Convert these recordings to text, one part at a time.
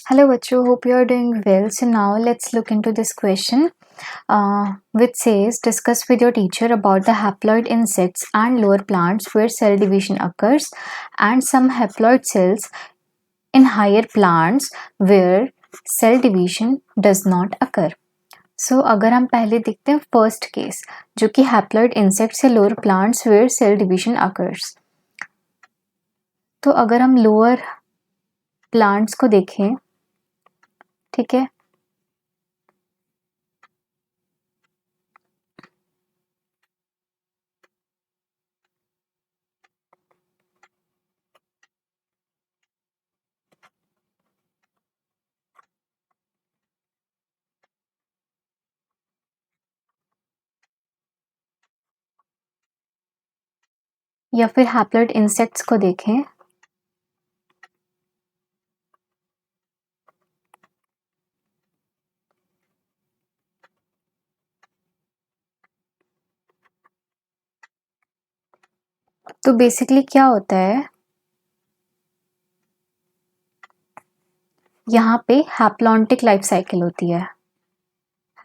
Hello, Vachu. Hope you are doing well. So now let's look into this question, which says discuss with your teacher about the haploid insects and lower plants where cell division occurs, and some haploid cells in higher plants where cell division does not occur. So अगर हम पहले देखते हैं first case जो कि haploid insects या lower plants where cell division occurs. तो अगर हम लोअर प्लांट्स को देखें, ठीक है, या फिर हैप्लॉइड इंसेक्ट्स को देखें, तो बेसिकली क्या होता है, यहाँ पे हैप्लॉन्टिक लाइफ साइकिल होती है,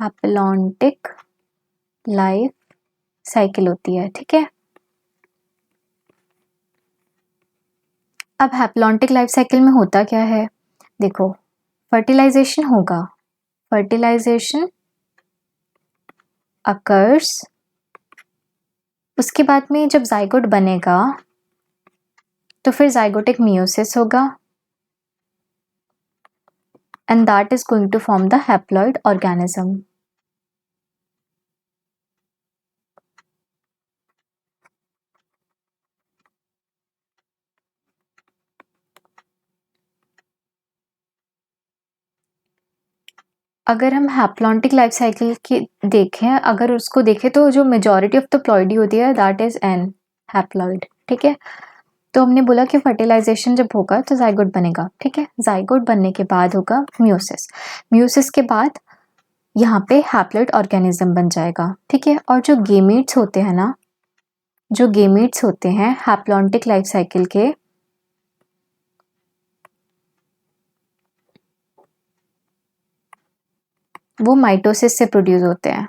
हैप्लॉन्टिक लाइफ साइकिल होती है, ठीक है। अब हैप्लॉन्टिक लाइफ साइकिल में होता क्या है, देखो, फर्टिलाइजेशन होगा, फर्टिलाइजेशन अकर्स, उसके बाद में जब जाइगोट बनेगा तो फिर जाइगोटिक मियोसिस होगा and that is going to form the haploid organism. अगर हम हैप्लॉन्टिक लाइफ साइकिल की देखें, अगर उसको देखें तो जो मेजॉरिटी ऑफ द प्लॉइडी होती है दैट इज एन हैप्लॉइड, ठीक है। तो हमने बोला कि फर्टिलाइजेशन जब होगा तो जाइगोट बनेगा, ठीक है। जाइगोट बनने के बाद होगा म्यूसिस, म्यूसिस के बाद यहाँ पे हैप्लॉइड ऑर्गेनिज्म बन जाएगा, ठीक है। और जो गेमीट्स होते हैं ना, जो गेमीट्स होते हैं हैप्लॉन्टिक लाइफ साइकिल के, वो माइटोसिस से प्रोड्यूस होते हैं।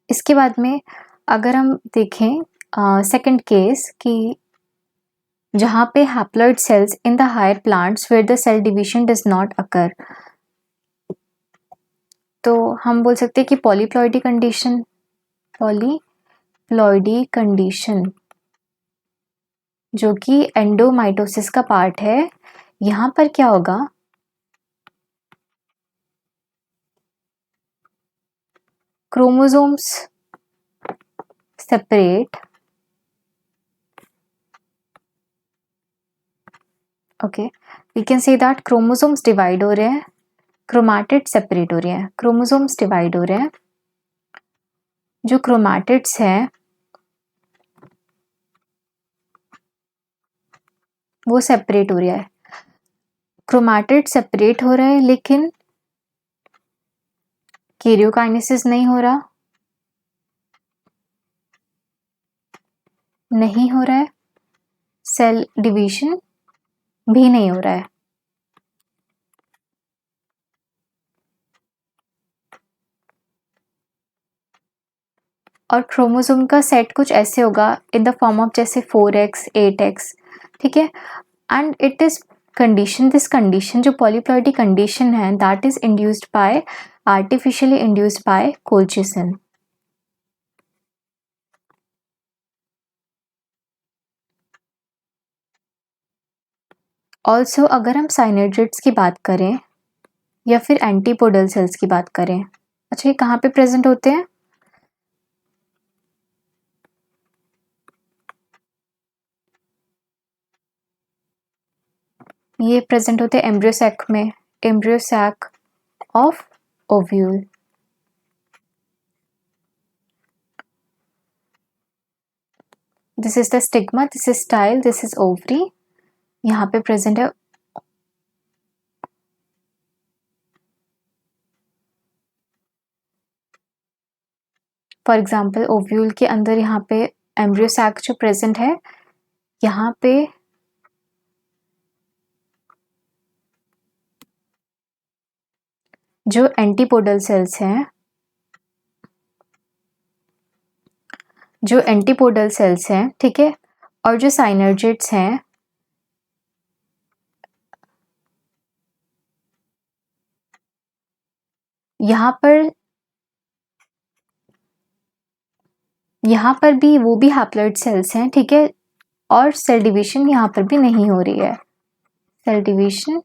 इसके बाद में अगर हम देखें सेकंड केस कि जहाँ पे haploid cells in the higher plants where the cell division does not occur, तो हम बोल सकते हैं कि पॉलीप्लॉइडी कंडीशन, पॉलीप्लॉइडी कंडीशन जो कि एंडोमाइटोसिस का पार्ट है। यहाँ पर क्या होगा, chromosomes separate, okay, we can say that chromosomes divide हो रहे हैं, क्रोमैटिड सेपरेट हो रहे हैं, क्रोमोसोम्स डिवाइड हो रहे हैं, जो क्रोमैटिड्स हैं वो सेपरेट हो रहा है, क्रोमैटिड सेपरेट हो रहा है लेकिन कैरियोकाइनेसिस नहीं हो रहा, नहीं हो रहा है, सेल डिवीजन भी नहीं हो रहा है। और क्रोमोसोम का सेट कुछ ऐसे होगा इन द फॉर्म ऑफ जैसे 4x 8x, ठीक है। And it is condition, this condition जो पॉलीप्लॉइडी कंडीशन है that is induced by, artificially induced by colchicine. Also अगर हम साइनेड्रेट्स की बात करें या फिर एंटीपोडल सेल्स की बात करें, अच्छा ये कहाँ पे प्रेजेंट होते हैं, ये प्रेजेंट होते हैं एम्ब्रियो सैक में, embryo sac of ovule. This is the stigma, this is style, this is ovary, यहाँ पे प्रेजेंट है फॉर एग्जाम्पल ओव्यूल के अंदर यहाँ पे एम्ब्रियो सैक जो प्रेजेंट है, यहाँ पे जो एंटीपोडल सेल्स हैं, ठीक है, और जो साइनर्जिड्स हैं, यहाँ पर भी वो भी हैप्लॉइड सेल्स हैं, ठीक है, और सेल डिवीजन यहाँ पर भी नहीं हो रही है, cell division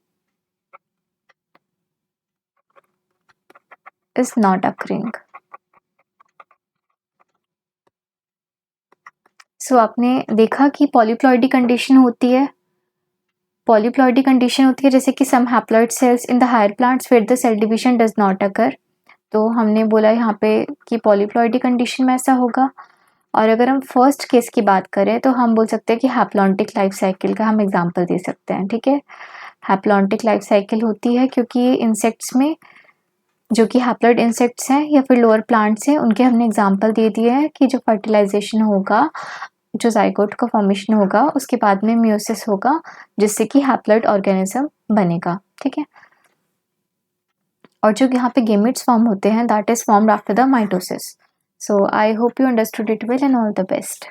is not occurring. So आपने देखा कि पॉलीप्लॉइडी कंडीशन होती है, जैसे कि some haploid cells in the higher plants where the cell division does not occur. तो हमने बोला यहाँ पे कि पॉलीप्लॉइडी कंडीशन में ऐसा होगा। और अगर हम फर्स्ट केस की बात करें तो हम बोल सकते हैं कि हैप्लॉन्टिक लाइफ साइकिल का हम एग्जांपल दे सकते हैं, ठीक है। हैप्लॉन्टिक लाइफ साइकिल होती है क्योंकि इंसेक्ट्स में जो कि हैप्लॉइड इंसेक्ट्स हैं या फिर लोअर प्लांट्स हैं, उनके हमने एग्जांपल दे दिए हैं कि जो फर्टिलाइजेशन होगा, जो जाइगोट का फॉर्मेशन होगा, उसके बाद में मियोसिस होगा जिससे कि हैप्लॉइड ऑर्गेनिज्म बनेगा, ठीक है। और जो यहाँ पे गेमेट्स फॉर्म होते हैं, that is formed after the mitosis. So I hope you understood it well and all the best.